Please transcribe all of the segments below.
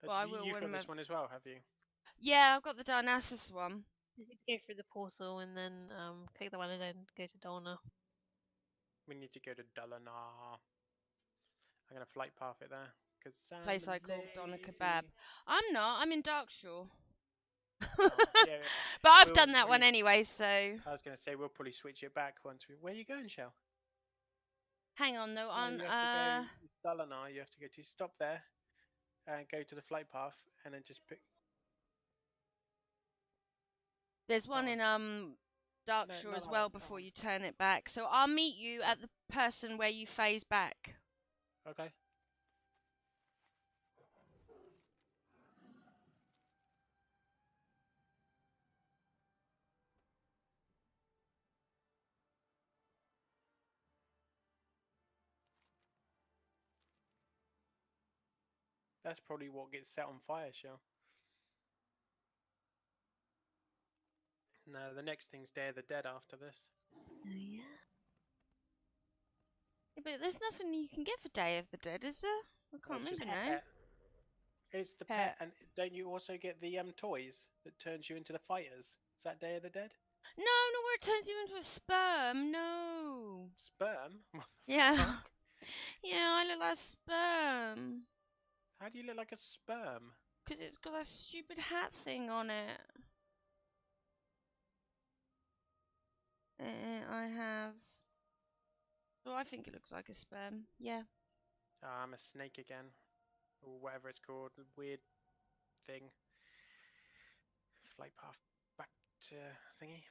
But Well, I will you've when got my... this one as well, have you? Yeah, I've got the Dionysus one. You need to go through the portal and then click the one and then go to Donna. We need to go to Dulana. I'm gonna flight path it there because Place I call Donna lazy. Kebab. I'm not. I'm in Darkshore. Oh, yeah, But I've done that one anyway, so... I was gonna say we'll probably switch it back once we. Where are you going, Shell? Hang on, though. On You have to go Dulana. You have to go to stop there and go to the flight path and then just pick. There's one in Darkshore as well before you turn it back. So I'll meet you at the person where you phase back. Okay. That's probably what gets set on fire, Shell. No, the next thing's Day of the Dead after this. Oh, yeah. Yeah, but there's nothing you can get for Day of the Dead, is there? I can't remember now. It's the pet, and don't you also get the toys that turns you into the fighters? Is that Day of the Dead? No, where it turns you into a sperm. No. Sperm? Yeah. Yeah, I look like a sperm. How do you look like a sperm? Because it's got that stupid hat thing on it. I have... So I think it looks like a sperm. Yeah. I'm a snake again. Or whatever it's called. The weird thing. Flight path back to thingy.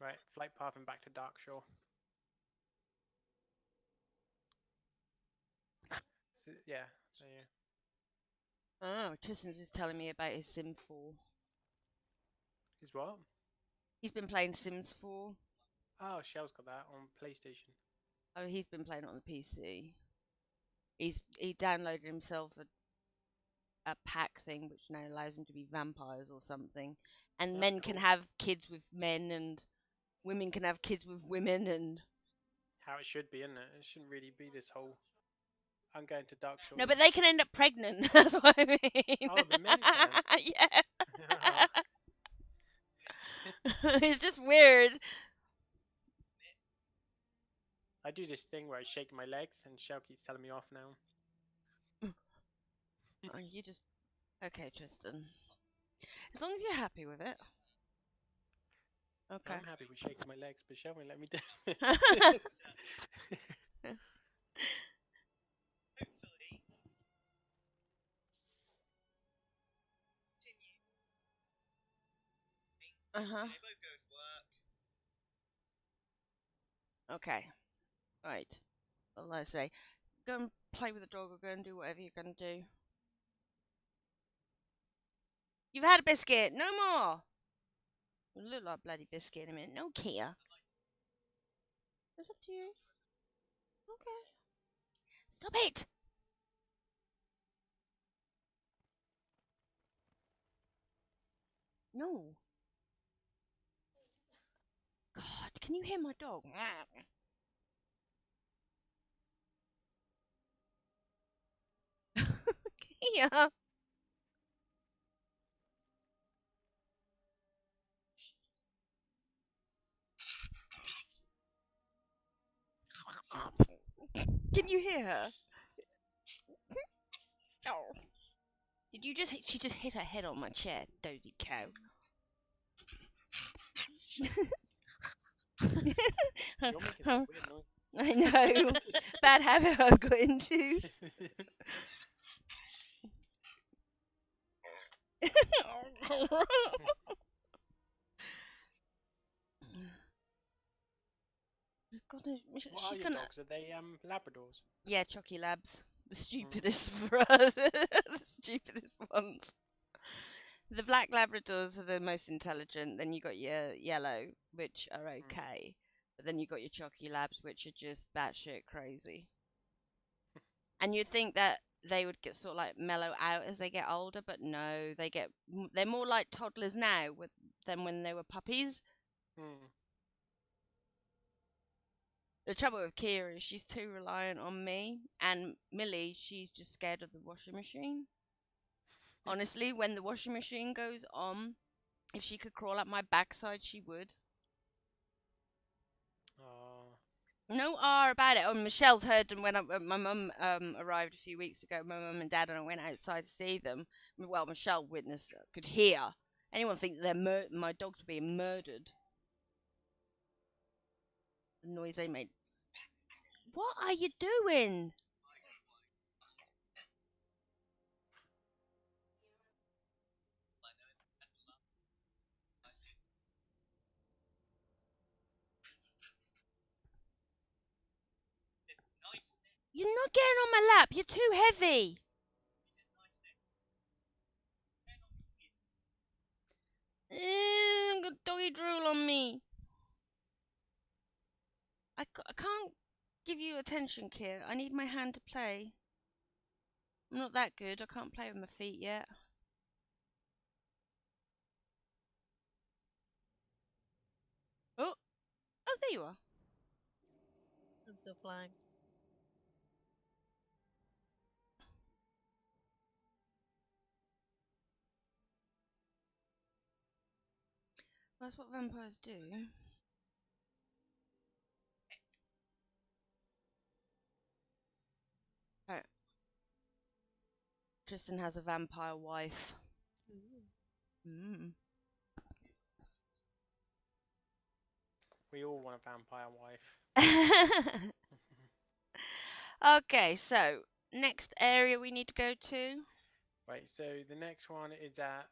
Right, flight path and back to Darkshore. So, yeah, so yeah. Oh, Tristan's just telling me about his Sim 4. His what? He's been playing Sims 4. Oh, Shell's got that on PlayStation. Oh, he's been playing it on the PC. He downloaded himself a pack thing which now allows him to be vampires or something. And men can have kids with men and women can have kids with women and... How it should be, isn't it? It shouldn't really be this whole... I'm going to Darkshore. No, but they can end up pregnant. That's what I mean. Oh, the men can? Yeah. It's just weird. I do this thing where I shake my legs and Shell keeps telling me off now. Oh, you just... Okay, Tristan. As long as you're happy with it. Okay. I'm happy with shaking my legs, but Shell won't let me do it. Uh-huh. Okay. Right. What did I say? Go and play with the dog or go and do whatever you're going to do. You've had a biscuit. No more. You look like a bloody biscuit in a minute. No care. It's up to you. Okay. Stop it. No. God, can you hear my dog? Here. Can you hear her? Oh. Did you just... She just hit her head on my chair, dozy cow. You're making some weird noise. I know. Bad habit I've got into. God, What are your dogs? Are they Labradors? Yeah, Chucky Labs. The stupidest for us. The stupidest ones. The black Labradors are the most intelligent. Then you got your yellow, which are okay. But then you got your Chucky Labs, which are just batshit crazy. And you'd think that they would get sort of like mellow out as they get older, but no, they're more like toddlers now than when they were puppies. The trouble with Kia is she's too reliant on me, and Millie, she's just scared of the washing machine. Honestly, when the washing machine goes on, if she could crawl up my backside, she would. Oh. No R about it. Oh, Michelle's heard them when my mum arrived a few weeks ago. My mum and dad and I went outside to see them. Well, Michelle witnessed, could hear. Anyone think my dogs were being murdered? The noise they made. What are you doing? You're not getting on my lap. You're too heavy. Got doggy drool on me. I can't give you attention, Kier. I need my hand to play. I'm not that good. I can't play with my feet yet. Oh, there you are. I'm still flying. That's what vampires do. Right. Tristan has a vampire wife. We all want a vampire wife. Okay, so next area we need to go to. Right, so the next one is at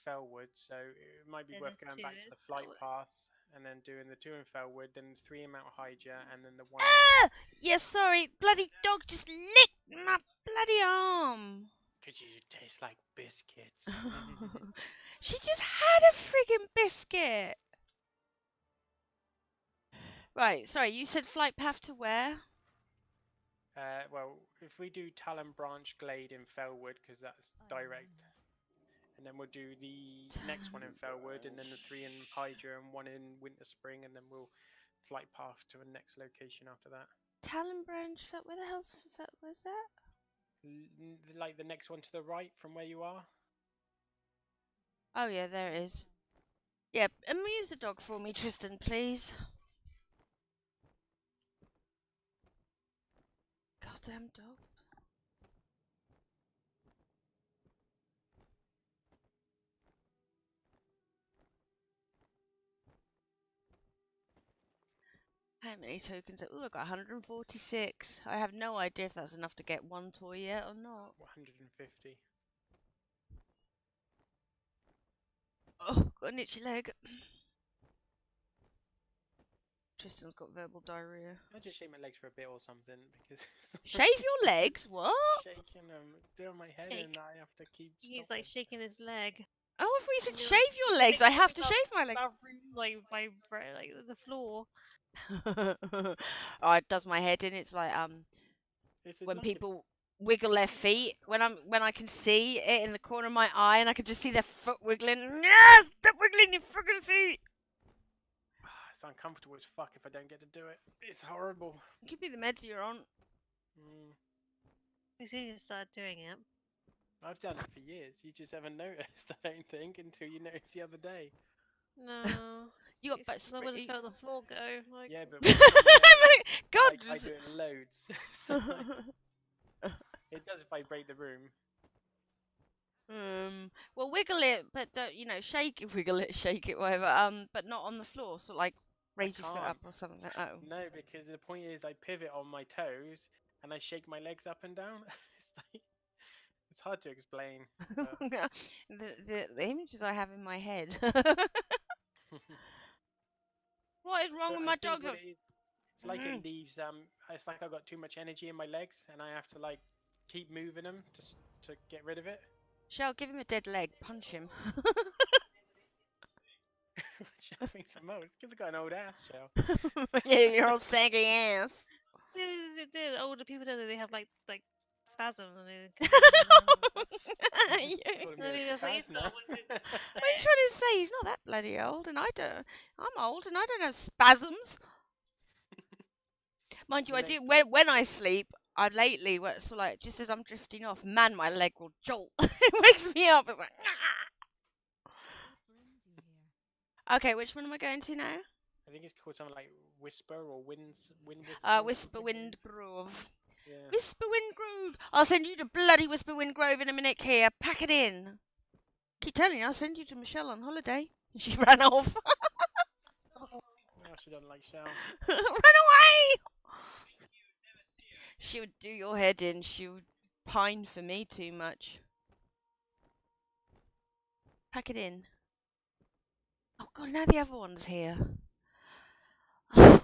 Fellwood, so it might be Then worth there's going two back to in the flight Fellwood. path and then doing the 2 in Fellwood, then 3 in Mount Hyja, and then the 1 Ah! Yes, sorry, bloody dog just licked my bloody arm. Because you taste like biscuits. She just had a friggin' biscuit. Right, sorry, you said flight path to where? Well, if we do Talon Branch Glade in Fellwood, because that's direct, and then we'll do the next one in Fellwood, and then the 3 in Hydra and 1 in Winter Spring, and then we'll flight path to the next location after that. Talon Branch, where the hell's where's that? Like the next one to the right from where you are. Oh yeah, there it is. Yeah, amuse the dog for me, Tristan, please. Goddamn dog. How many tokens? Oh, I got 146. I have no idea if that's enough to get one toy yet or not. 150. Oh, got an itchy leg. Tristan's got verbal diarrhea. I just shake my legs for a bit or something because. Shave your legs? What? Shaking them, doing my head, Shake. and I have to keep. He's like shaking his leg. Oh, if we said And you're shave your legs, I have to Like, shave my legs. Like vibrate like the floor. Oh, it does my head in. It's like when people wiggle their feet when I can see it in the corner of my eye and I can just see their foot wiggling. Yes, stop wiggling your fucking feet. It's uncomfortable as fuck if I don't get to do it. It's horrible. It could be the meds you're on. As soon as you start doing it. I've done it for years. You just haven't noticed, I don't think, until you noticed the other day. No. You got I would have felt the floor go. Like... Yeah, but God, I do it loads. So it does vibrate the room. Well, wiggle it, but don't, shake it, wiggle it, shake it, whatever. But not on the floor. So like raise your foot up or something. Oh. No, because the point is, I pivot on my toes and I shake my legs up and down. It's hard to explain. The images I have in my head. What is wrong with my dogs? It's like it leaves. It's like I've got too much energy in my legs, and I have to like keep moving them to get rid of it. Shell, give him a dead leg. Punch him. Shell thinks I'm old. It's because I've got an old ass, Shell. Yeah, your old saggy ass. The older people don't they have like spasms and they. That's what he's got. What are you trying to say? He's not that bloody old, and I don't. I'm old, and I don't have spasms. Mind you, The I next do when I sleep. I lately, so like, just as I'm drifting off, man, my leg will jolt. It wakes me up. It's like, okay, which one am I going to now? I think it's called something like Whisper or Wind Whisper. Whisper Wind Grove. Yeah. Whisper Wind Grove. I'll send you to bloody Whisper Wind Grove in a minute, Kia. Pack it in. Keep telling you, I'll send you to Michelle on holiday. She ran off. Now she doesn't like Shell. Run away! She would do your head in. She would pine for me too much. Pack it in. Oh god, now the other one's here.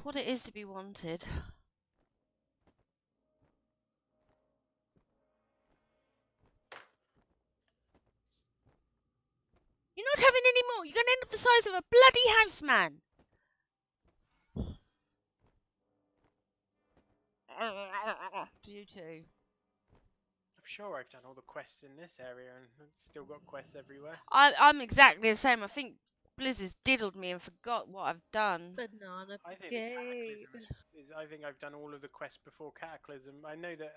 What it is to be wanted. You're not having any more. You're going to end up the size of a bloody house, man. Do you too? I'm sure I've done all the quests in this area and I've still got quests everywhere. I'm exactly the same. I think Blizzard's diddled me and forgot what I've done. Banana I think Brigade. the Cataclysm I think I've done all of the quests before Cataclysm. I know that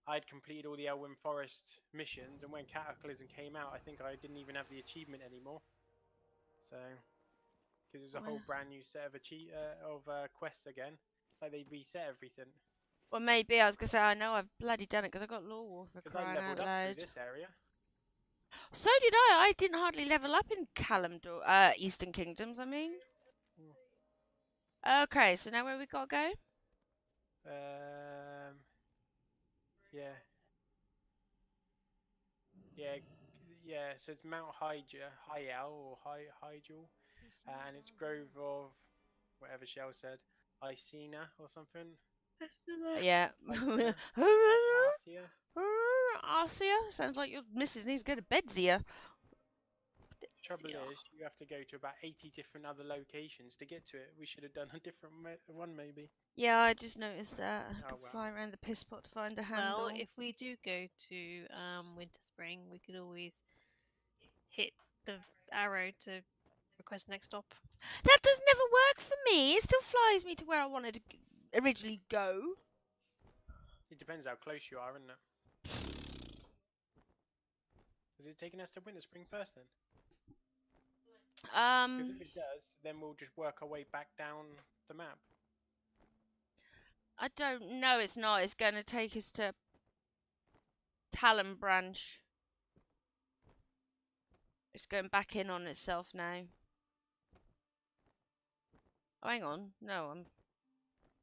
I'd completed all the Elwyn Forest missions, and when Cataclysm came out, I think I didn't even have the achievement anymore. So, because it was a whole brand new set of quests again. It's like they reset everything. Well, maybe I was gonna say I know I've bloody done it because I got Law War for Because I crying out leveled up loud. through this area. So did I. I didn't hardly level up in Eastern Kingdoms. I mean. Okay, so now where we gotta go? Yeah. Yeah. So it's Mount Hyel or Hygel, and it's Grove of whatever Shell said, Icena or something. Yeah. Arcia. Arcia? Sounds like your missus needs to go to bed, Zia. The trouble is, you have to go to about 80 different other locations to get to it. We should have done a different one, maybe. Yeah, I just noticed that. I could well. fly around the piss pot to find a handle. Well, if we do go to Winter Spring, we could always hit the arrow to request next stop. That does never work for me. It still flies me to where I wanted to originally go. It depends how close you are, isn't it? Is it taking us to Winter Spring first then? Because if it does, then we'll just work our way back down the map. I don't know. It's not. It's going to take us to Talon Branch. It's going back in on itself now. Oh, hang on. No, I'm.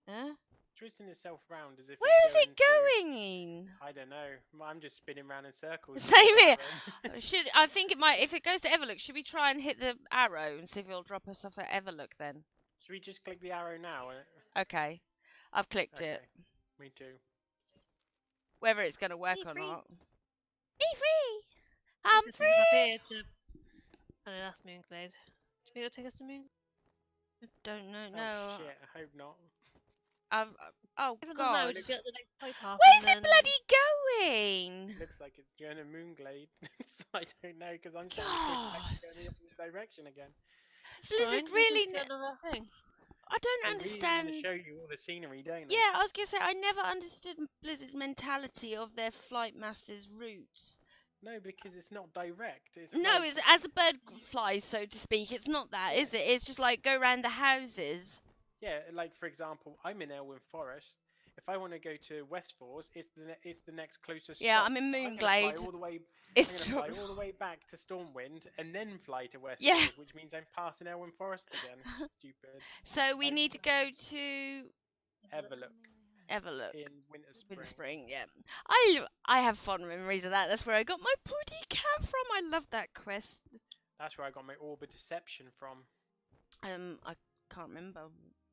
Huh? Twisting itself round as if. Where is it to... going? I don't know. I'm just spinning round in circles. Same here. I think it might. If it goes to Everlook, should we try and hit the arrow and see if it'll drop us off at Everlook then? Should we just click the arrow now? Okay, I've clicked it. Me too. Whether it's going to work or free. not. Be free. I'm free. Up here to... Oh, no, that's Moonglade. Do you think it'll take us to Moon? I don't know. Oh, No. shit, I hope not. Oh If it doesn't God. matter, we'll just get the next flight path. Where's and it then- bloody going? Looks like it's going to Moonglade. So I don't know because I'm trying to push back to go in the opposite direction again. Blizzard Fine, we really. just get another thing. I don't They understand. really want to show you all the scenery, don't they? Yeah, I was gonna say I never understood Blizzard's mentality of their flight masters' routes. No, because it's not direct. It's No, like, it's as a bird flies, so to speak. It's not that, is it? It's just like go round the houses. yeah, like for example, I'm in Elwyn Forest. If I want to go to Westfors, it's the next closest. Yeah, stop. I'm in I'm gonna Moonglade. fly all the way. It's I'm true. gonna fly all the way back to Stormwind and then fly to Westfors, Yeah. which means I'm passing Elwyn Forest again. Stupid. So we need to go to Everlook In Winter Spring. with spring. Yeah, I have fond memories of that. That's where I got my putty cat from. I love that quest. That's where I got my Orb of Deception from. I can't remember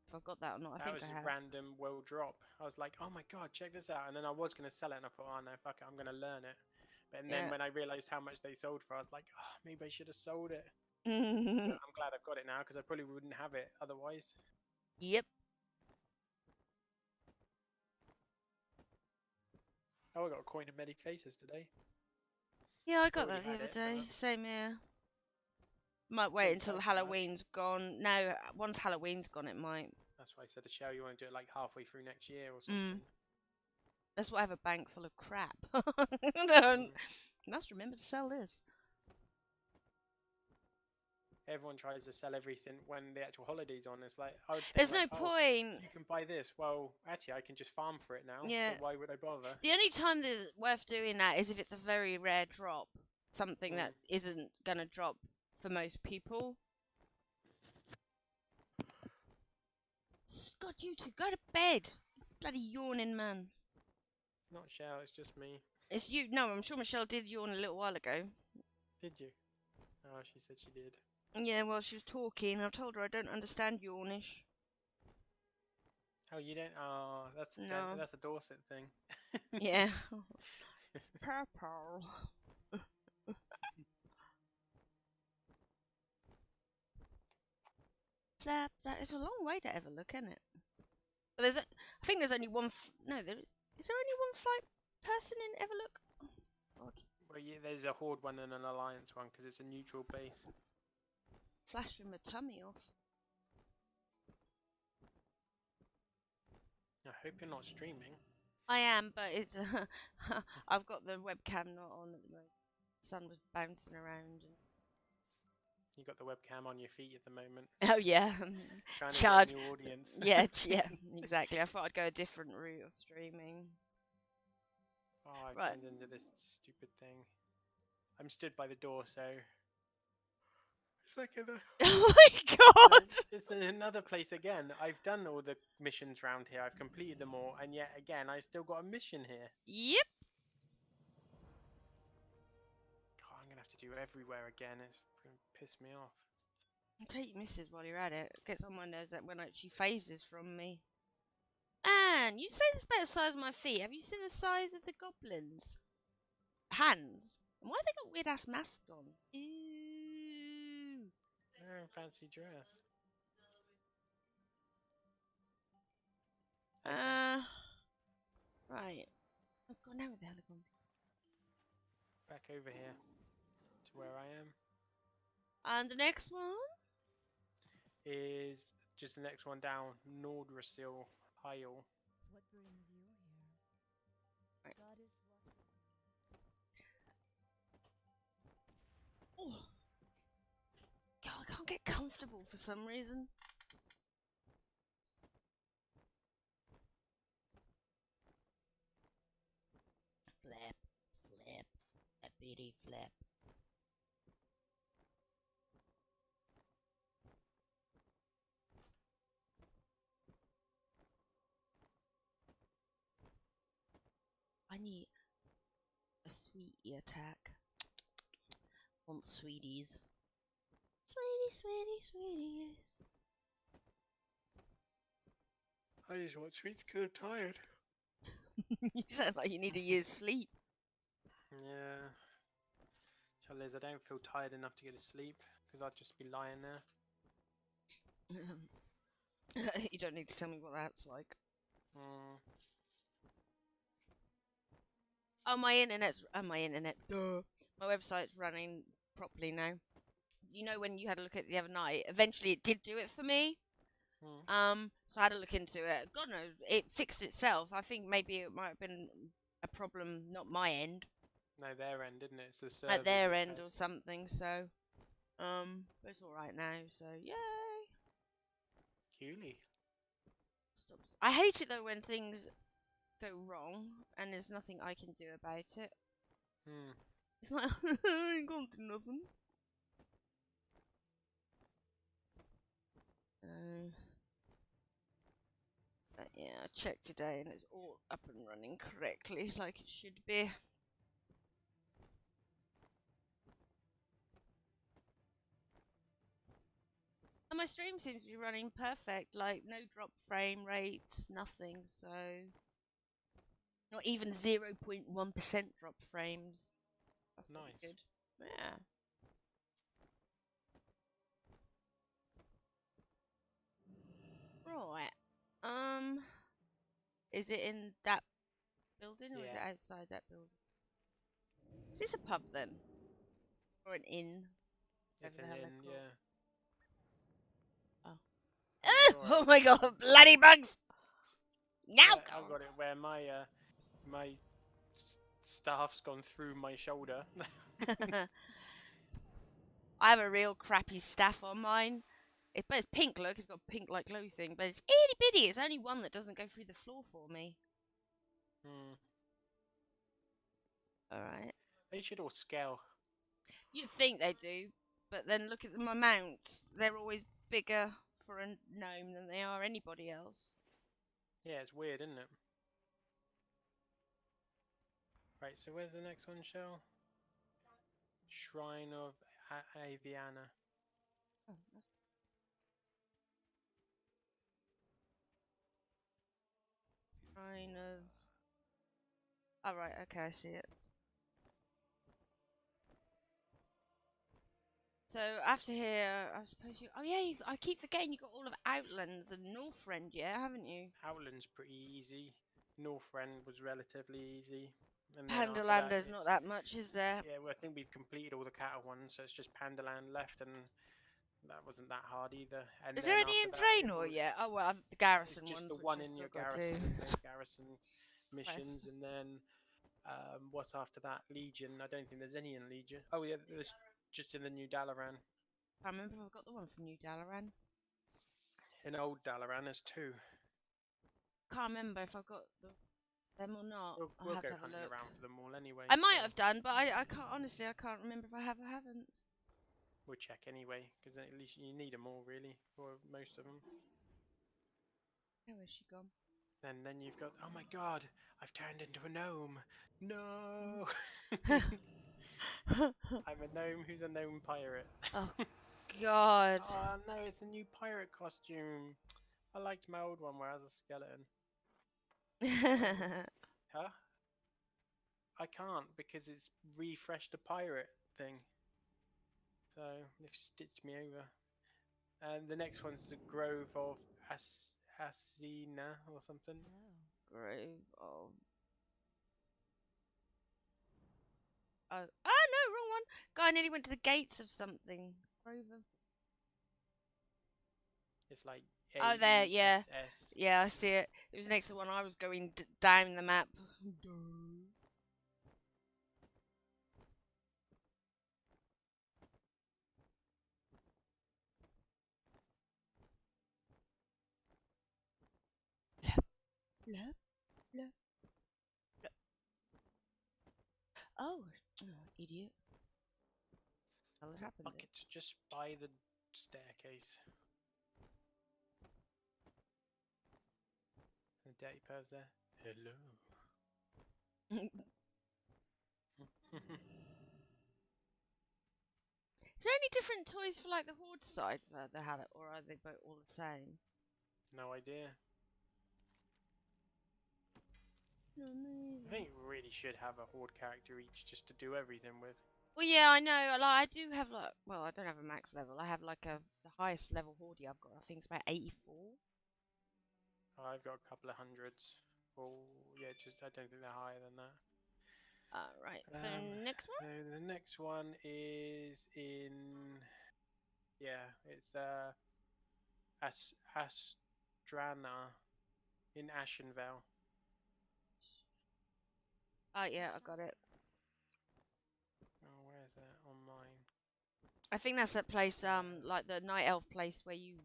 if I've got that or not. I That think was I a have. random world drop. I was like, oh my god, check this out. And then I was going to sell it and I thought, oh no, fuck it, I'm going to learn it. But then Yeah. when I realised how much they sold for, I was like, oh, maybe I should have sold it. But Yep. I'm glad I've got it now because I probably wouldn't have it otherwise. Oh, I got a coin of many faces today. Yeah, I got Already that the had other it, day. but- Same here. Might wait Don't until tell us much. Halloween's gone. No, once Halloween's gone, it might. I That's why I said to Shell, you want to do it like halfway through next year or something. That's why I have a bank full of crap. Mm. You must remember to sell this. Everyone tries to sell everything when the actual holiday's on. It's like, I would think, There's like, no oh, point. you can buy this. Well, actually, I can just farm for it now. Yeah. So why would I bother? The only time there's worth doing that is if it's a very rare drop. Something that isn't going to drop for most people. God, you two, go to bed. Bloody yawning man. It's not Shell, it's just me. It's you. No, I'm sure Michelle did yawn a little while ago. Did you? Oh, she said she did. Yeah, well, she was talking. I told her I don't understand yawnish. Oh, you don't? Oh, that's a Dorset thing. Yeah. Purple. Flap, that is a long way to Everlook, isn't it? But there's I think there's only one. No, there is there only one flight person in Everlook? Oh, God. Well, yeah, there's a Horde one and an Alliance one because it's a neutral base. Flashing my tummy off. I hope you're not streaming. I am, but it's I've got the webcam not on at the moment. The sun was bouncing around. And... You got the webcam on your feet at the moment. Oh yeah, Trying to get a new audience. yeah, exactly. I thought I'd go a different route of streaming. Oh, I've Right. turned into this stupid thing. I'm stood by the door, so it's like Oh my God! it's another place again. I've done all the missions around here. I've completed them all, and yet again, I still got a mission here. Yep. God, I'm gonna have to do everywhere again. It's gonna piss me off. Take your misses while you're at it. Gets on my nerves that when she phases from me. And you say this about the size of my feet. Have you seen the size of the goblins' hands? And why have they got weird ass masks on? Ew. They're in fancy dress. Right. Oh God, now where the hell are gone? Back over here to where I am. And the next one is just the next one down, Nordrasil Isle. What brings you here? Right. God is Oh. God, I can't get comfortable for some reason. Flap, flap, flappity flap. I need a sweetie attack. Want sweeties. Sweeties. I just want sweets because I'm tired. You sound like you need a year's sleep. Yeah. Trouble is, I don't feel tired enough to go to sleep because I'd just be lying there. You don't need to tell me what that's like. Mm. Oh, my internet. Duh. My website's running properly now. You know when you had a look at it the other night, eventually it did do it for me. So I had to look into it. God knows, it fixed itself. I think maybe it might have been a problem, not my end. No, their end, isn't it? It's the At their servers, end it or something, so... but it's alright now, so yay! Cooley. Stops. I hate it though when things go wrong and there's nothing I can do about it. It's like, I ain't gonna do nothing. But yeah, I checked today and it's all up and running correctly, like it should be. And my stream seems to be running perfect, like no drop frame rates, nothing, so... Not even 0.1% drop frames. That's pretty Nice. good. Yeah. Right. Is it in that building or is it Yeah. outside that building? Is this a pub then? Or an inn? It's Whatever the an hell inn, they're called. yeah. Oh. And Oh my god, bloody bugs! Now I've go! got it where my staff's gone through my shoulder. I have a real crappy staff on mine. But it's pink, look. It's got pink like glow thing, but it's itty bitty. It's only one that doesn't go through the floor for me. Alright. They should all scale. You'd think they do, but then look at my mounts. They're always bigger for a gnome than they are anybody else. Yeah, it's weird, isn't it? Right, so where's the next one, Shell? Shrine of Aviana. Oh, that's... Shrine of... Oh, right, okay, I see it. So after here, I suppose you... Oh yeah, I keep forgetting you got all of Outlands and Northrend, yeah, haven't you? Outland's pretty easy. Northrend was relatively easy. And then after Pandaland, that, there's not that much, is there? Yeah, well, I think we've completed all the cattle ones, so it's just Pandaland left, and that wasn't that hard either. And Is there then any in after that, it Draenor was- yet? Oh well, the garrison It's just ones. the which one I've in still your got to garrison, do. those garrison missions, and then what's after that? Legion. I don't think there's any in Legion. Oh yeah, there's just in the new Dalaran. I remember if I've got the one from New Dalaran. In old Dalaran, there's two. Can't remember if I've got them or not. We'll I'll have go to have a hunting look. around for them all anyway. I might so have done, but I can't honestly. I can't remember if I have or haven't. We'll check anyway, because at least you need them all really, or most of them. Oh, where's she gone? And then you've got, oh my god, I've turned into a gnome. No. I'm a gnome who's a gnome pirate. Oh God. Oh no, it's a new pirate costume. I liked my old one where I was a skeleton. Huh? I can't because it's refreshed the pirate thing. So they've stitched me over. And the next one's the Grove of Asina or something. Grove of. Oh, no, wrong one. God, I nearly went to the gates of something. Grove of. It's like. Oh, there, yeah. AESS. Yeah, I see it. It was next to the one I was going down the map. Blub, blub, blub. Oh, idiot. What happened? Bucket's just by the staircase. The dirty purse there. Hello. Is there any different toys for like the Horde side for the Hallow, or are they both all the same? No idea. No, I think we really should have a horde character each just to do everything with. Well, yeah, I know. Like, I do have like, well, I don't have a max level. I have like the highest level horde I've got. I think it's about 84. I've got a couple of hundreds. Oh, yeah, just I don't think they're higher than that. Right. So next one. So the next one is in. Yeah, it's Astrana in Ashenvale. Oh yeah, I got it. Oh, where's that on mine? I think that's that place, like the night elf place where you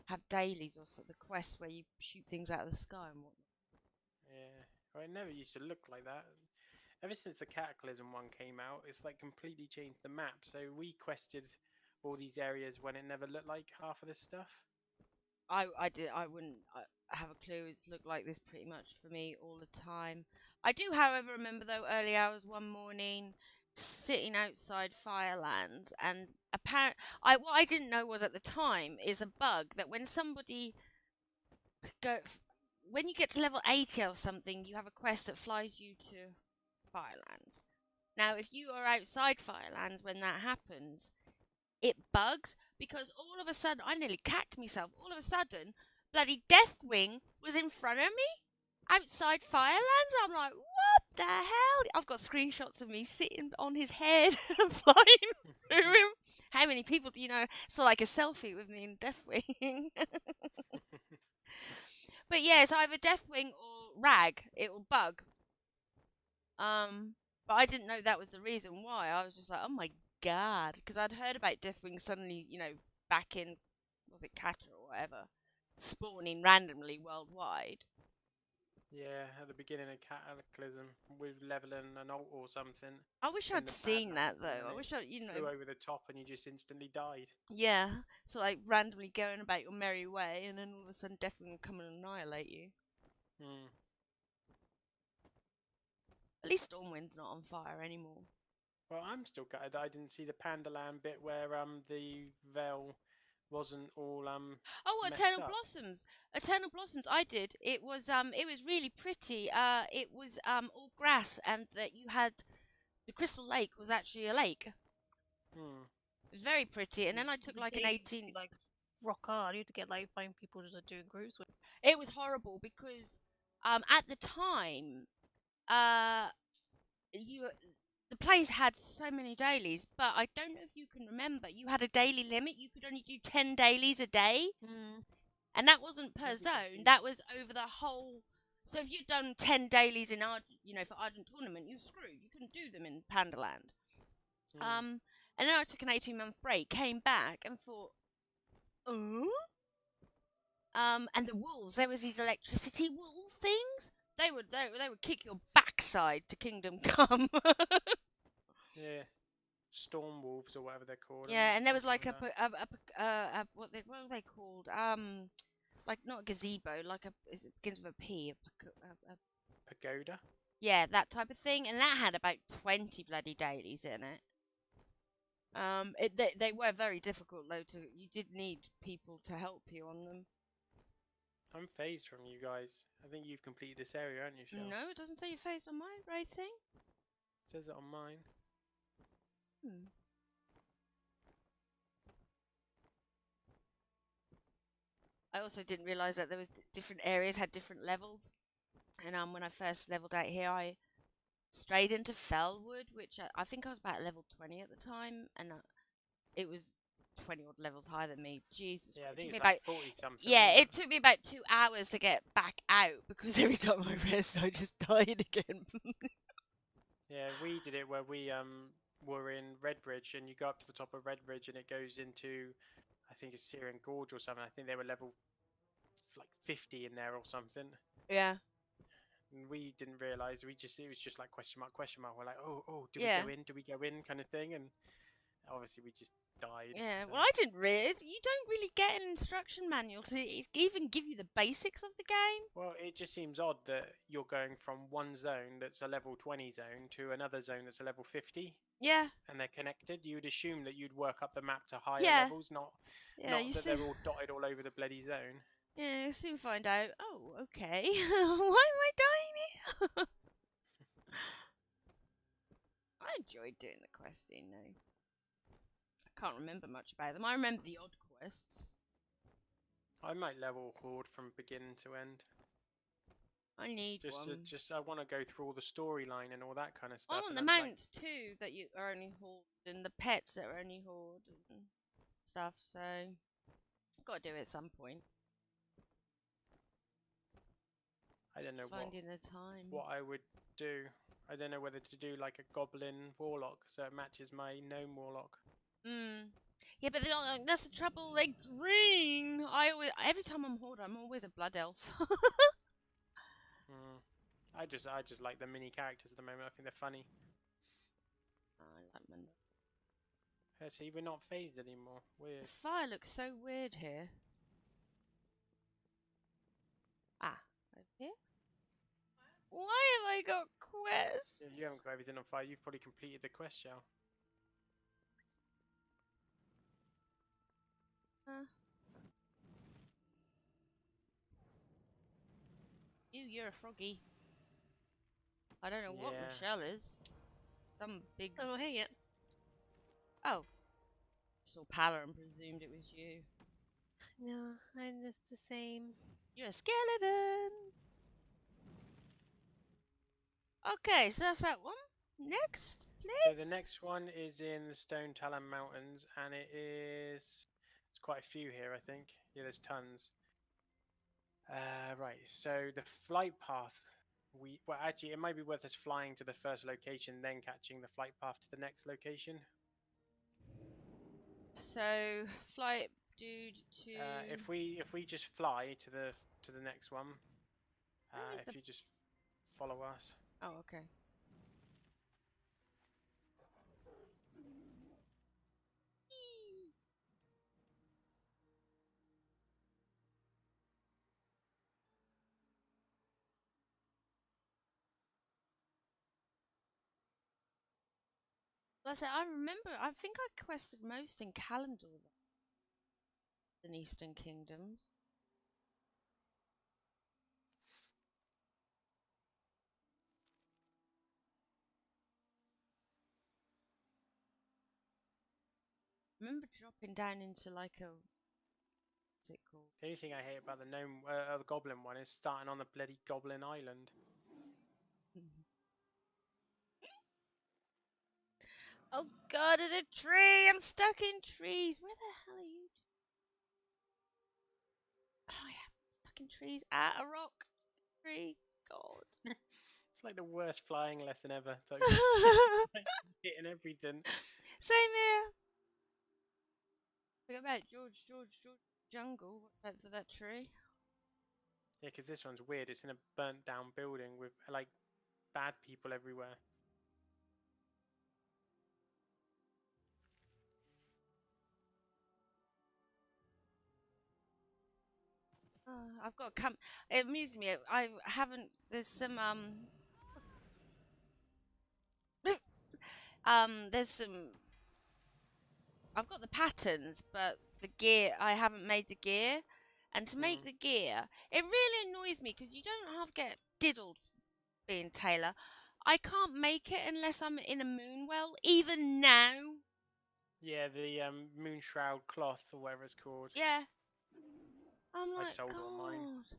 have dailies or the quests where you shoot things out of the sky and whatnot. Yeah, well, it never used to look like that. Ever since the Cataclysm one came out, it's like completely changed the map. So we quested all these areas when it never looked like half of this stuff. I wouldn't have a clue. It's looked like this pretty much for me all the time. I do, however, remember though early hours one morning sitting outside Firelands, and what I didn't know was at the time is a bug that when somebody when you get to level 80 or something, you have a quest that flies you to Firelands. Now, if you are outside Firelands when that happens, it bugs because all of a sudden, I nearly cacked myself. All of a sudden, bloody Deathwing was in front of me outside Firelands. I'm like, what the hell? I've got screenshots of me sitting on his head and flying room. How many people do you know saw like a selfie with me in Deathwing? But yeah, it's either Deathwing or Rag. It will bug. But I didn't know that was the reason why. I was just like, oh my god, because I'd heard about Deathwing suddenly, back in, was it Catra or whatever, spawning randomly worldwide. Yeah, at the beginning of Cataclysm, with leveling an alt or something. I wish in I'd the seen that Badlands, and though. then I it wish I, flew over the top and you just instantly died. yeah. So like randomly going about your merry way, and then all of a sudden Deathwing would come and annihilate you. Hmm. At least Stormwind's not on fire anymore. Well, I'm still gutted that I didn't see the Pandaland bit where the veil wasn't all Oh, messed Eternal up. Blossoms. Eternal Blossoms. I did. It was really pretty. It was all grass, and that you had the Crystal Lake was actually a lake. Hmm. It was very pretty, and then I took like an 18. Like rock hard. You had to get like 5 people to do groups with. It was horrible because at the time the place had so many dailies, but I don't know if you can remember. You had a daily limit. You could only do 10 dailies a day. And that wasn't per Maybe zone. confused. That was over the whole. So if you'd done 10 dailies in for Argent tournament, you're screwed. You couldn't do them in Pandaland. Hmm. And then I took an 18-month break, came back, and thought, oh. And the wolves. There was these electricity wolf things. They would kick your backside to Kingdom Come. Yeah. Storm wolves or whatever they're called. Yeah, and there was like something what are they called? Like not a gazebo, like it begins with a P. pagoda. Yeah, that type of thing, and that had about 20 bloody dailies in it. They were very difficult though. You did need people to help you on them. I'm phased from you guys. I think you've completed this area, haven't you, Shell? No, it doesn't say you're phased on my raid thing. It says it on mine. I also didn't realise that there was different areas had different levels, and when I first leveled out here, I strayed into Fellwood, which I think I was about level 20 at the time, and it was 20 odd levels higher than me. Jesus, Yeah, I it think took it's me like about 40 something. yeah, wasn't it took me about 2 hours to get back out because every time I rest, I just died again. Yeah, we did it where we were in Redbridge, and you go up to the top of Redbridge, and it goes into, I think it's Syrian Gorge or something. I think they were level like 50 in there or something. Yeah, And we didn't realise. It was just like question mark, question mark. We're like, oh, do Yeah. we go in? Do we go in? Kind of thing. And obviously we just died. yeah. so- Well, I didn't really. You don't really get an instruction manual to even give you the basics of the game. Well, it just seems odd that you're going from one zone that's a level 20 zone to another zone that's a level 50, Yeah, and they're connected. You would assume that you'd work up the map to higher Yeah. levels, not yeah. You that soon, they're all dotted all over the bloody zone. yeah, you soon find out. Oh, okay. Why am I dying here? I enjoyed doing the questing though. I can't remember much about them. I remember the odd quests. I might level Horde from beginning to end. I need one. I want to go through all the storyline and all that kind of stuff. I want and the I'd like- mounts too that you are only horde, and the pets that are only horde and stuff. So, got to do it at some point. I don't know Finding the time. what I would do. I don't know whether to do like a Goblin Warlock so it matches my Gnome Warlock. Yeah, but that's the trouble. They're green. Every time I'm horde, I'm always a blood elf. I just like the mini characters at the moment. I think they're funny. I like my. See, we're not phased anymore. Weird. The fire looks so weird here. Ah, over here. Why have I got quests? If you haven't got everything on fire, you've probably completed the quest, Shell. You're a froggy. I don't know what Yeah. Michelle is. Some big. I'm not here yet. Oh. Saw Pala and presumed it was you. No, I'm just the same. You're a skeleton. Okay, so that's that one. next, please? So the next one is in the Stone Talon Mountains, and it's quite a few here, I think. Yeah, there's tons. Right. So the flight path, well, actually, it might be worth us flying to the first location, then catching the flight path to the next location. So flight dude to. If we just fly to the next one, Where is if you just follow us. Oh, okay. Well, I say I remember. I think I quested most in Calendar than Eastern Kingdoms. I remember dropping down into like a. What's it called? The only thing I hate about the gnome, the goblin one, is starting on the bloody Goblin Island. Oh God, there's a tree! I'm stuck in trees. Where the hell are you? Oh yeah, I'm stuck in trees at a rock tree. God. It's like the worst flying lesson ever. So hitting everything. Same here. Forget about George Jungle. What's that for that tree? Yeah, because this one's weird. It's in a burnt down building with like bad people everywhere. I've got to come. It amuses me. I haven't. There's some There's some. I've got the patterns, but the gear. I haven't made the gear, and to make the gear, it really annoys me because you don't half get diddled being Taylor. I can't make it unless I'm in a moonwell. Even now. Yeah, the moon shroud cloth or whatever it's called. Yeah. I'm I like, sold all mine. God.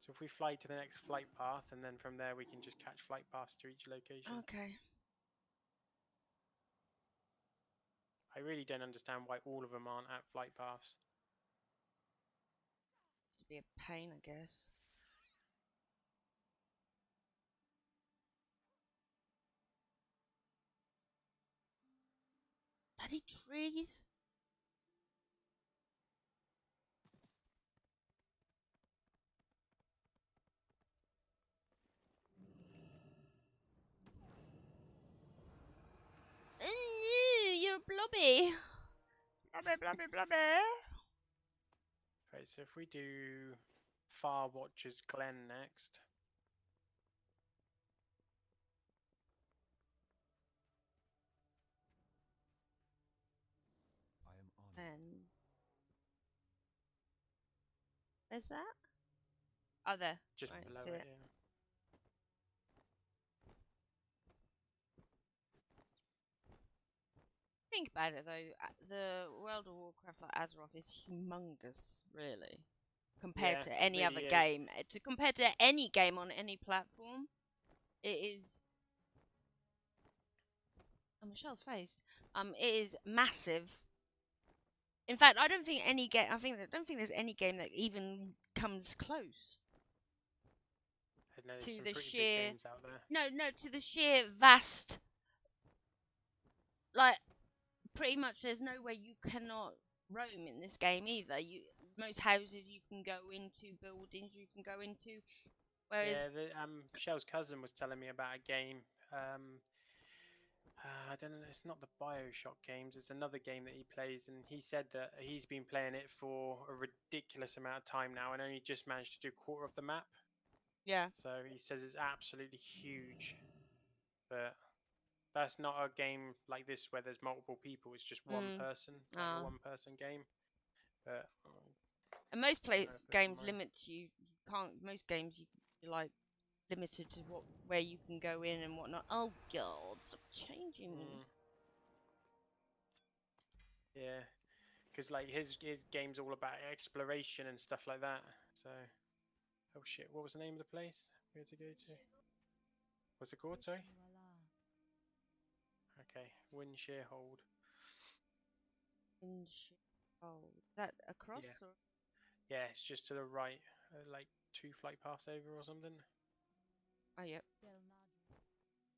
So if we fly to the next flight path, and then from there we can just catch flight paths to each location. Okay. I really don't understand why all of them aren't at flight paths. To be a pain, I guess. Bloody trees. You're a blobby. Blobby. Right, so if we do Far Watcher's Glen next. I am honored. Where's that? Oh, there. Just Right, below see it, it. yeah. Think about it though, the World of Warcraft like Azeroth is humongous, really, compared Yeah, to it any other really is. game. Compared to any game on any platform, it is. Oh, Michelle's face. It is massive. In fact, I don't think any game. I don't think there's any game that even comes close I know there's to some the pretty sheer. big games out there. No, to the sheer vast. Like, pretty much, there's nowhere you cannot roam in this game either. Most houses you can go into, buildings you can go into, whereas Yeah, Michelle's cousin was telling me about a game. I don't know. It's not the BioShock games. It's another game that he plays, and he said that he's been playing it for a ridiculous amount of time now, and only just managed to do a quarter of the map. yeah, So he says it's absolutely huge, but that's not a game like this where there's multiple people. It's just one person, like a one-person game. But and most don't know if it's games mine. limit you. You can't. Most games you're like limited to where you can go in and whatnot. Oh God, stop changing me. Yeah, because like his game's all about exploration and stuff like that. So, oh shit, what was the name of the place we had to go to? What's it called? Sorry. Okay, wind shear hold. Oh, is that across? Yeah. Or? Yeah, it's just to the right, like 2 flight paths over or something. Oh, yep. Del Nado.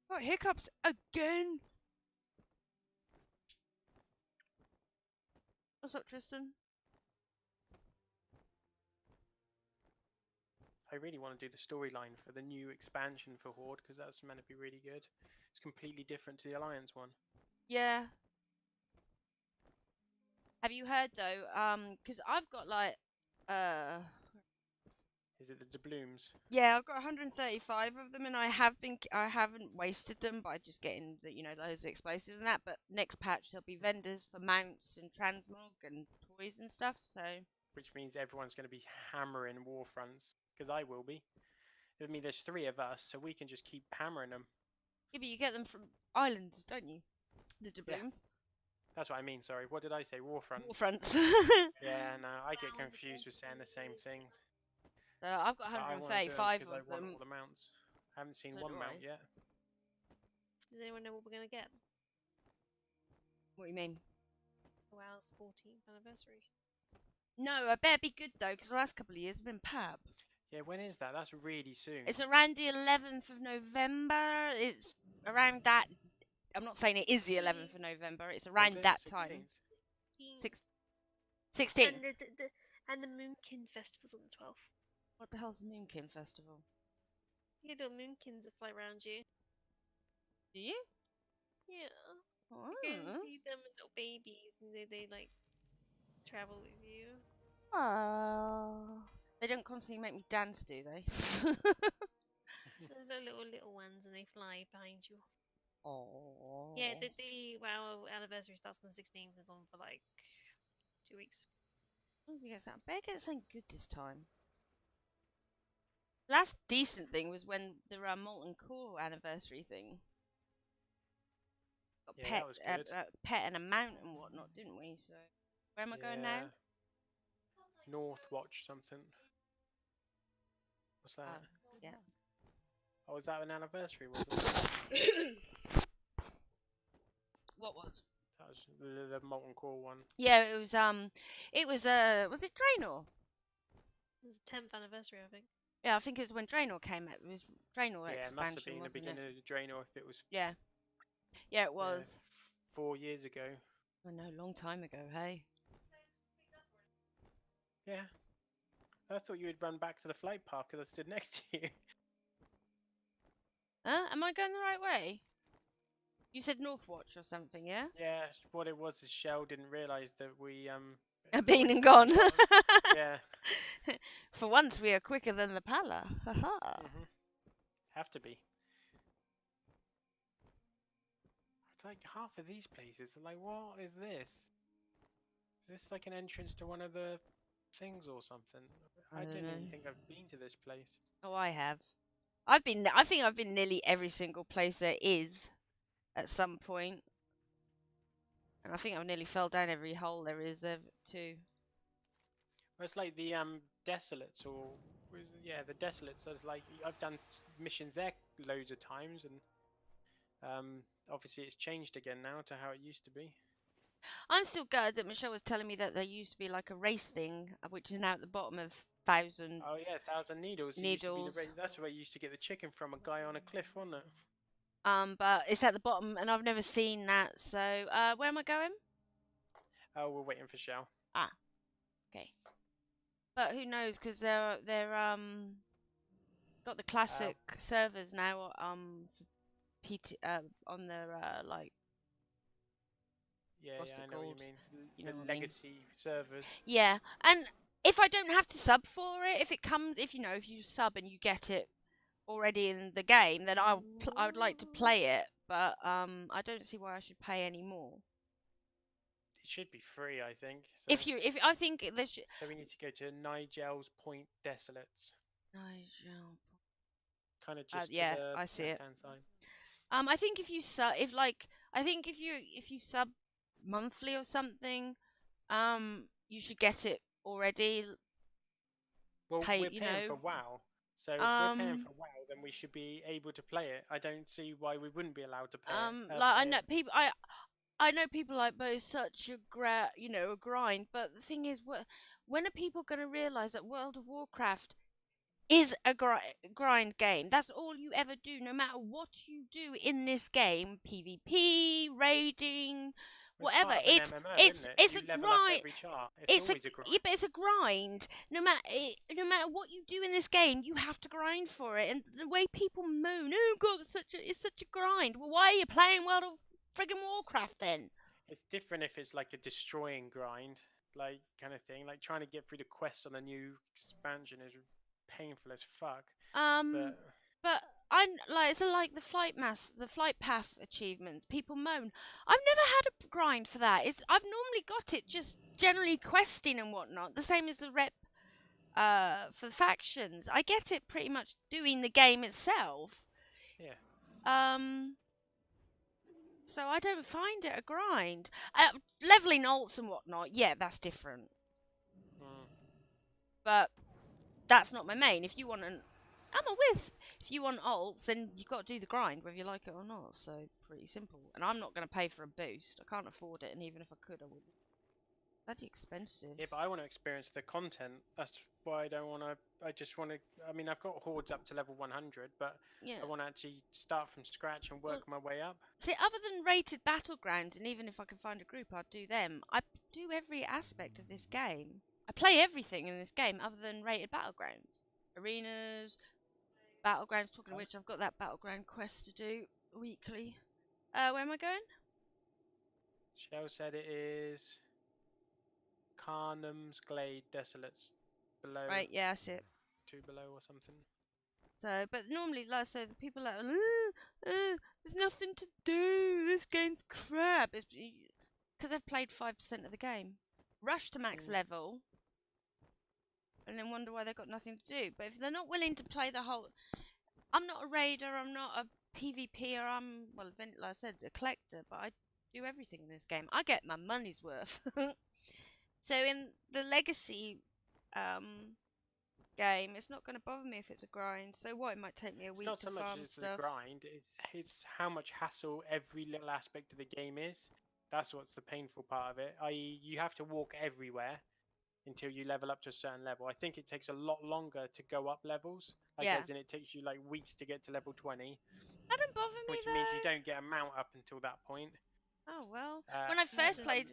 What, hiccups again? What's up, Tristan? I really want to do the storyline for the new expansion for Horde because that's meant to be really good. It's completely different to the Alliance one. Yeah. Have you heard though? Because I've got like, Is it the doubloons? yeah, I've got 135 of them, and I haven't wasted them by just getting the, loads of explosives and that. But next patch there'll be vendors for mounts and transmog and toys and stuff. So Which means everyone's going to be hammering Warfronts because I will be. I mean, there's 3 of us, so we can just keep hammering them. yeah, but you get them from islands, don't you? The doubloons. That's what I mean. Sorry, what did I say? Warfronts. Warfronts. Yeah, no, I get confused with saying the same thing. So I've got But I want to do 135 because I of want them. all the mounts. I haven't seen So one do mount I. yet. Does anyone know what we're going to get What do you mean? for our 14th anniversary? No, I better be good though, because the last couple of years have been pab. Yeah, when is that? That's really soon. It's around the 11th of November. It's around that. I'm not saying it is the 11th of November. It's Was around it that 16th? time. 16th. 16th. And the Moonkin Festival's on the 12th. What the hell's Moonkin Festival? You get little Moonkins that fly around you. Do you? Yeah. Oh. You go and see them and little babies, and they like travel with you. Oh. They don't constantly make me dance, do they? They're little ones, and they fly behind you. Oh. Yeah, our anniversary starts on the 16th. It's on for like 2 weeks. I better get something good this time. Last decent thing was when the Molten Core anniversary thing. Got Yeah, that was good. pet and a mount and whatnot, didn't we? So where am I going now? North Watch something. What's that? Yeah. Oh, was that an anniversary? Was it? What was? That was the Molten Core one. Yeah, it was was it Draenor? It was the 10th anniversary, I think. Yeah, I think it was when Draenor came out. It was Draenor Yeah, it expansion, must have been the wasn't beginning it? of the Draenor if it was. Yeah. Yeah, it was. 4 years ago. I know, long time ago, hey. Yeah. I thought you would run back to the flight park because I stood next to you. Huh? Am I going the right way? You said Northwatch or something, yeah? Yeah, what it was is Shell didn't realise that we Have been went and to gone. the yeah. For once, we are quicker than the Pala. Haha. Have to be. It's like half of these places are like, what is this? Is this like an entrance to one of the things or something? I don't didn't even know. think I've been to this place. Oh, I have. I think I've been nearly every single place there is at some point. And I think I've nearly fell down every hole there is there too. Well, it's like the Desolates or the Desolates. So it's like I've done missions there loads of times, and obviously it's changed again now to how it used to be. I'm still gutted that Michelle was telling me that there used to be like a race thing, which is now at the bottom of 1,000. Oh yeah, 1,000 Needles. It used to be that's where you used to get the chicken from, a guy on a cliff, wasn't it? But it's at the bottom, and I've never seen that. So, where am I going? Oh, we're waiting for Shell. Okay. But who knows? Because they're got the classic servers now. For PT on their like. Yeah, what's yeah, it I know what called? you mean. You know The what I mean. legacy servers. Yeah, and if I don't have to sub for it, if you sub and you get it already in the game, then I would like to play it. But I don't see why I should pay any more. It should be free, I think. So, If I think there should. So we need to go to Nigel's Point Desolates. Nigel. Kind of just Yeah, to the I see it. left-hand side. I think if you sub, if you sub monthly or something, you should get it already. Well, Pay, we're paying for WoW, So if we're paying for WoW, then we should be able to play it. I don't see why we wouldn't be allowed to pay it. Like I know people, I know people like, but it's such a a grind. But the thing is, when are people going to realize that World of Warcraft is a grind game? That's all you ever do, no matter what you do in this game. PvP, raiding, whatever. It's It's you a level up grind. every chart. It's always a grind. Yeah, but it's a grind. No matter what you do in this game, you have to grind for it. And the way people moan, oh god, it's such a grind. Well, why are you playing World of friggin' Warcraft then? It's different if it's like a destroying grind, like kind of thing. Like trying to get through the quest on a new expansion is painful as fuck. But I'm like, so like the flight path achievements. People moan. I've never had a grind for that. I've normally got it just generally questing and whatnot. The same as the rep for the factions. I get it pretty much doing the game itself. Yeah. So I don't find it a grind. Leveling alts and whatnot, yeah, that's different. But that's not my main. If you want if you want alts, then you've got to do the grind, whether you like it or not. So pretty simple. And I'm not going to pay for a boost. I can't afford it, and even if I could, I wouldn't. Bloody expensive. Yeah, but I want to experience the content. That's why I don't want to. I just want to. I mean, I've got hordes up to level 100, but yeah. I want to actually start from scratch and work my way up. See, other than rated battlegrounds, and even if I can find a group, I'd do them. I do every aspect of this game. I play everything in this game other than rated battlegrounds, arenas, battlegrounds. Talking of which, I've got that battleground quest to do weekly. Where am I going? Shell said it is Carnum's Glade Desolates below. Right, yeah, I see it. 2 below or something. So, but normally, like I said, the people are like, there's nothing to do. This game's crap. It's because they've played 5% of the game. Rush to max level, and then wonder why they've got nothing to do. But if they're not willing to play the whole... I'm not a raider, I'm not a PvPer, well, like I said, a collector, but I do everything in this game. I get my money's worth. So in the Legacy game, it's not going to bother me if it's a grind. So what, it might take me a week to farm stuff. It's not so much as the grind, it's how much hassle every little aspect of the game is. That's what's the painful part of it. I.e., you have to walk everywhere until you level up to a certain level. I think it takes a lot longer to go up levels. As in it takes you like weeks to get to level 20. That don't bother me which means you don't get a mount up until that point. Oh well. When I first played,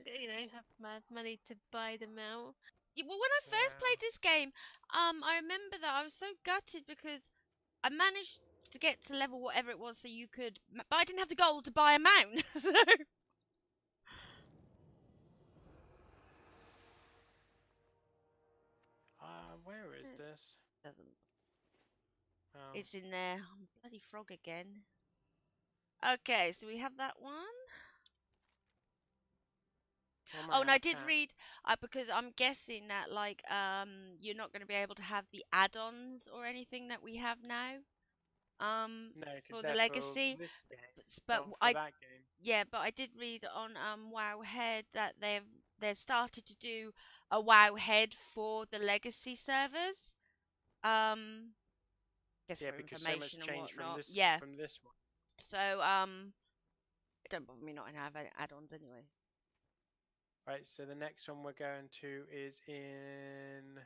have mad money to buy them out. Yeah, well, when I first played this game, I remember that I was so gutted because I managed to get to level whatever it was, so you could, but I didn't have the gold to buy a mount. So. Where is this? Doesn't. Oh. It's in there. I'm bloody frog again. Okay, so we have that one. Oh, and I did read because I'm guessing that like you're not going to be able to have the add-ons or anything that we have now. No, for the Legacy. For this game, but that game. Yeah, but I did read on Wowhead that they've started to do a Wowhead for the Legacy servers. Just for because information so much and changed whatnot. from this one. So it don't bother me not to have add-ons anyway. Right, so the next one we're going to is in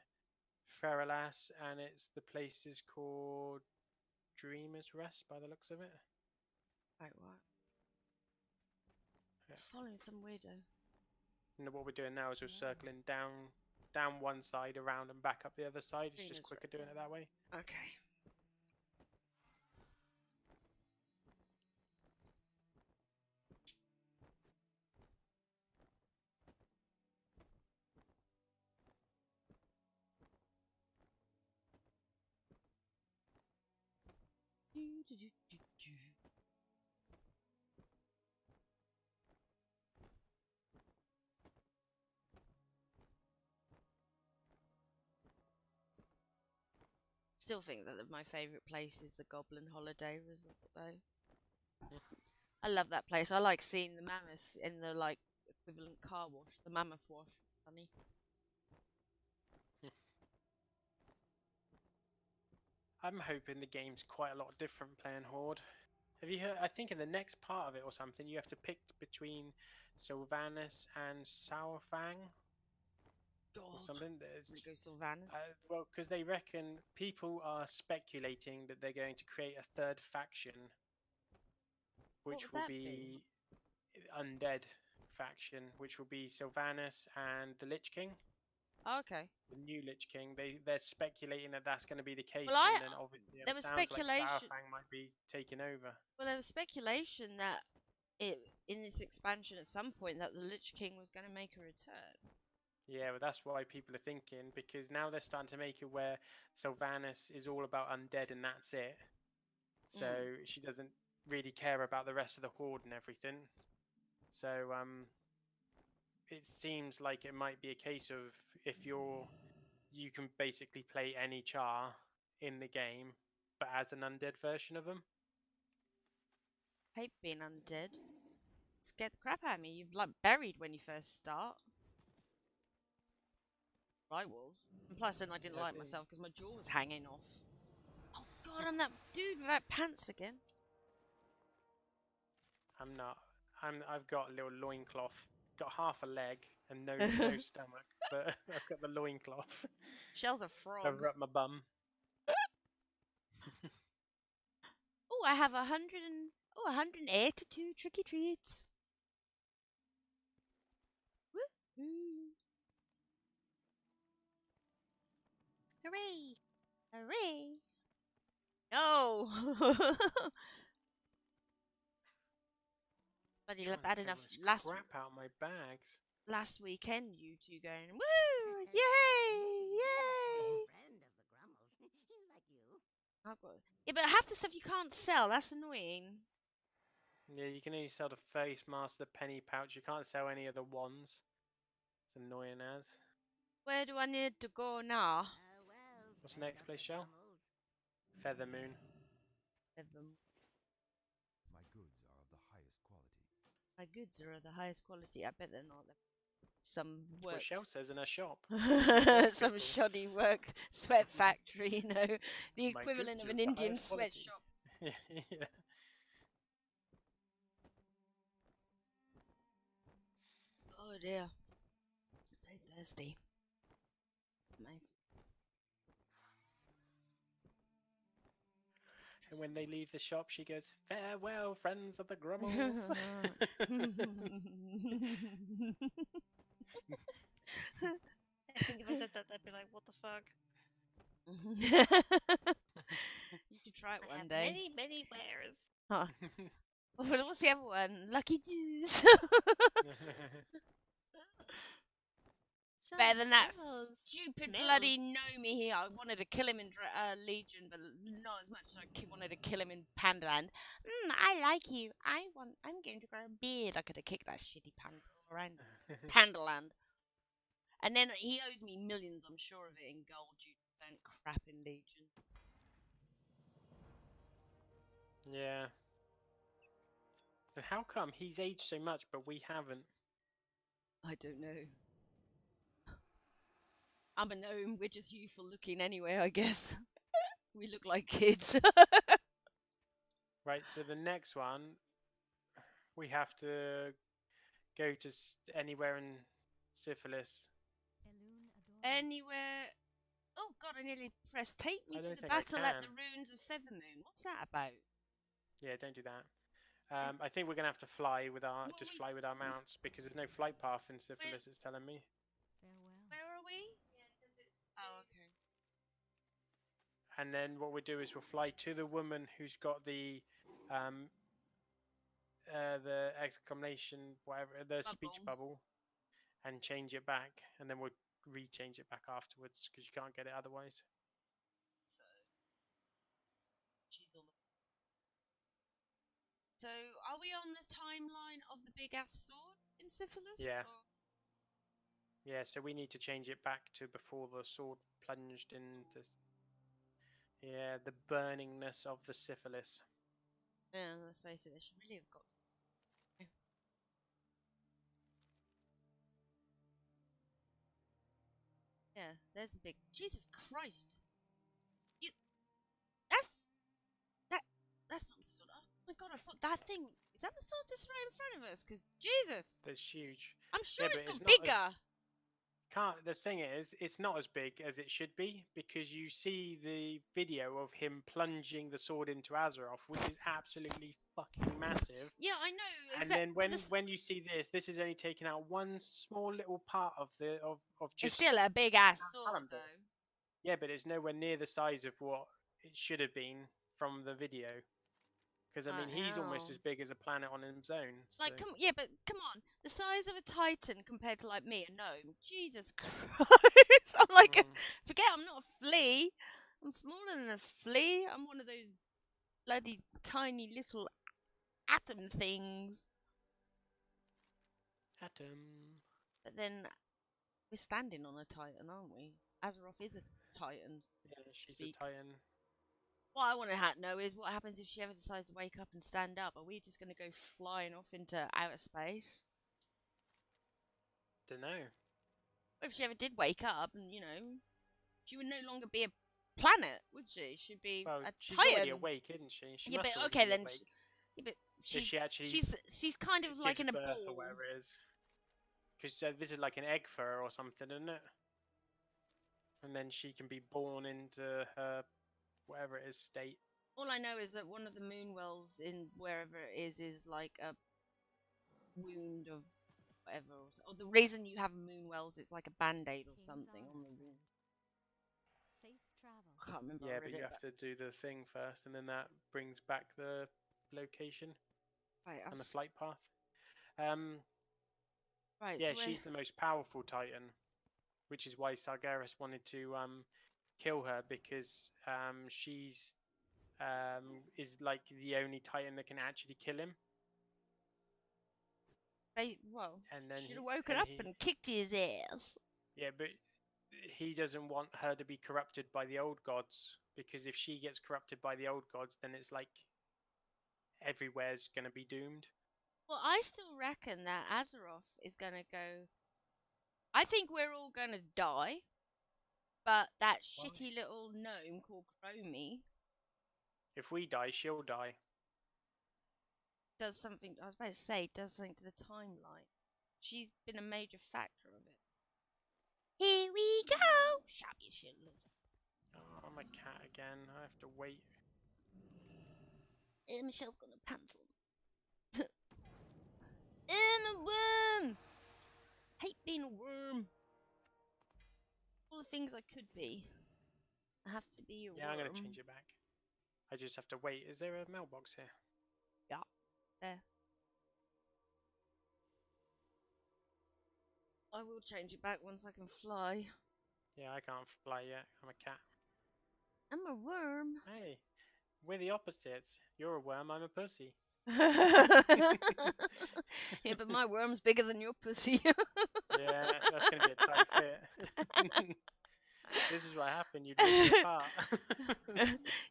Feralas, and the place is called Dreamer's Rest by the looks of it. Right, what? Yeah. It's following some weirdo. And what we're doing now is we're circling down one side, around and back up the other side. It's just quicker doing it that way. Okay. Still think that my favourite place is the Goblin Holiday Resort, though. I love that place. I like seeing the mammoths in the like equivalent car wash, the mammoth wash. Funny. I'm hoping the game's quite a lot different playing Horde. Have you heard? I think in the next part of it or something, you have to pick between Sylvanas and Sourfang or God. something. We go Sylvanas. Well, because they reckon people are speculating that they're going to create a third faction, which would will that be undead faction, which will be Sylvanas and the Lich King. Oh, okay. The new Lich King. They're speculating that that's going to be the case, Well, and then obviously there it was sounds like speculation. Sourfang might be taking over. Well, there was speculation that in this expansion at some point that the Lich King was going to make a return. Yeah, but that's why people are thinking, because now they're starting to make it where Sylvanas is all about undead and that's it. So she doesn't really care about the rest of the Horde and everything. So it seems like it might be a case of if you can basically play any char in the game, but as an undead version of them. Hate being undead. Scared the crap out of me. You're like buried when you first start. I was. And plus, then I didn't Yeah, like myself because my jaw was hanging off. Oh God, I'm that dude without pants again. I'm not. I've got a little loincloth. Got half a leg and no stomach, but I've got the loincloth. Shell's a frog. Cover up my bum. Oh, I have 182 tricky treats. Woo! Hooray! Hooray! No! Bloody bad enough last weekend, you two going, woo! Yay! Yay! Yeah, but half the stuff you can't sell, that's annoying. Yeah, you can only sell the face mask, the penny pouch. You can't sell any of the wands. It's annoying as. Where do I need to go now? What's the next place, Shell? Feather Moon. My goods are of the highest quality. I bet they're not. Some work. What Shell says in her shop. Some shoddy work sweat factory, you know, the equivalent of an Indian sweatshop. Yeah. Oh dear, I'm so thirsty. And when they leave the shop, she goes, "Farewell, friends of the Grummels." I think if I said that, they'd be like, "What the fuck?" You should try it I one have day. many wares. Huh. Well, what's the other one? Lucky News. Better than that stupid bloody Nomi here. I wanted to kill him in Legion, but not as much as I wanted to kill him in Pandaland. I like you. I'm going to grow a beard. I could have kicked that shitty panda all around Pandaland. And then he owes me millions, I'm sure of it, in gold due to burnt crap in Legion. Yeah. And how come he's aged so much, but we haven't? I don't know. I'm a gnome, we're just youthful looking anyway, I guess. We look like kids. Right, so the next one, we have to go to anywhere in Syphilis. Anywhere. Oh god, I nearly pressed take me I to don't the think I battle at can. the ruins of Feathermoon. What's that about? Yeah, don't do that. I think we're gonna have to fly with our fly with our mounts because there's no flight path in Syphilis. It's telling me. Where are we? Oh, okay. And then what we'll do is we'll fly to the woman who's got the exclamation, whatever, the speech bubble, and change it back, and then we'll re-change it back afterwards because you can't get it otherwise. So, are we on the timeline of the big ass sword in Syphilis? Yeah. Or? Yeah, so we need to change it back to before the sword plunged into. Yeah, the burningness of the Syphilis. Yeah, let's face it, they should really have got. Yeah, there's a big. Jesus Christ! thought that thing is that the sword that's right in front of us? Because Jesus, That's huge. I'm sure Yeah, it's but got it's not as- bigger. The thing is, it's not as big as it should be because you see the video of him plunging the sword into Azeroth, which is absolutely fucking massive. Yeah, I know. And Exactly. then when you see this is only taking out one small little part of it's just still a big ass that sword, arm bit. though. Yeah, but it's nowhere near the size of what it should have been from the video. Because I mean, he's almost Hell. as big as a planet on his own. Like, so- but come on, the size of a titan compared to like me, a gnome. Jesus Christ! I'm like, Mm. forget I'm not a flea. I'm smaller than a flea. I'm one of those bloody tiny little atom things. Atom. But then we're standing on a titan, aren't we? Azeroth is a titan. Yeah, she's Speak. a titan. What I want to know is what happens if she ever decides to wake up and stand up? Are we just going to go flying off into outer space? Don't know. What if she ever did wake up and, she would no longer be a planet, would she? She'd be Well, a she's titan. already awake, isn't she? She Yeah, must but already okay be then. awake. Yeah, but If she actually she's kind of like in gives a birth ball. or whatever it is. Because this is like an egg fur or something, isn't it? And then she can be born into her whatever it is state. All I know is that one of the moon wells in wherever it is like a wound of whatever. Or the reason you have moon wells, it's like a band-aid or King's something on Honor. the wound. Safe travel. I can't remember. Yeah, I but read you it, have to do the thing first, and then that brings back the location right, and the flight path. right. Yeah, So she's the most powerful Titan, which is why Sargeras wanted to kill her because she's is like the only Titan that can actually kill him. And then should have woken up and kicked his ass. Yeah, but he doesn't want her to be corrupted by the old gods because if she gets corrupted by the old gods, then it's like everywhere's gonna be doomed. Well, I still reckon that Azeroth is gonna go. I think we're all gonna die, but that Why? shitty little gnome called Chromie If we die, she'll die. does something. I was about to say does something to the timeline. She's been a major factor of it. Here we go. Shut your shit, look. Oh, I'm a cat again. I have to wait. Michelle's gonna pencil. I'm a worm. Hate being a worm. All the things I could be. I have to be a Yeah, worm. I'm gonna change it back. I just have to wait. Is there a mailbox here? There. I will change it back once I can fly. Yeah, I can't fly yet. I'm a cat. I'm a worm. Hey, we're the opposites. You're a worm, I'm a pussy. Yeah, but my worm's bigger than your pussy. Yeah, that's gonna be a tight fit. This is what happened. You drift apart.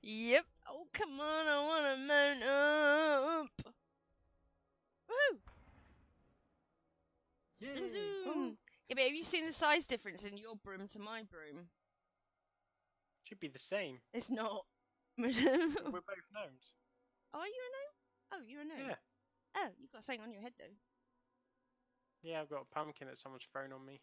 Yep. Oh, come on, I want to mount up. Woo! Yay. Zoom, zoom. Oh, Yeah, but have you seen the size difference in your broom to my broom? should be the same. It's not. We're both gnomes. Oh, are you a gnome? Oh, you're a gnome. Yeah. Oh, you've got something on your head though. Yeah, I've got a pumpkin that someone's thrown on me.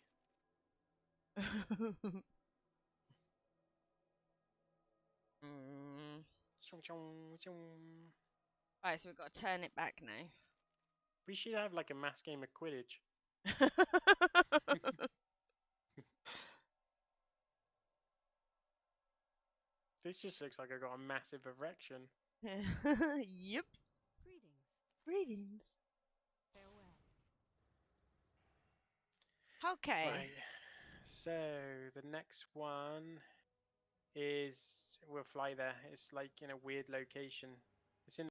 Chong, chong, chong. Right, so we've got to turn it back now. We should have like a mass game of Quidditch. This just looks like I got a massive erection. Yep. Greetings. Greetings. Farewell. Okay. Right. So the next one is we'll fly there. It's like in a weird location.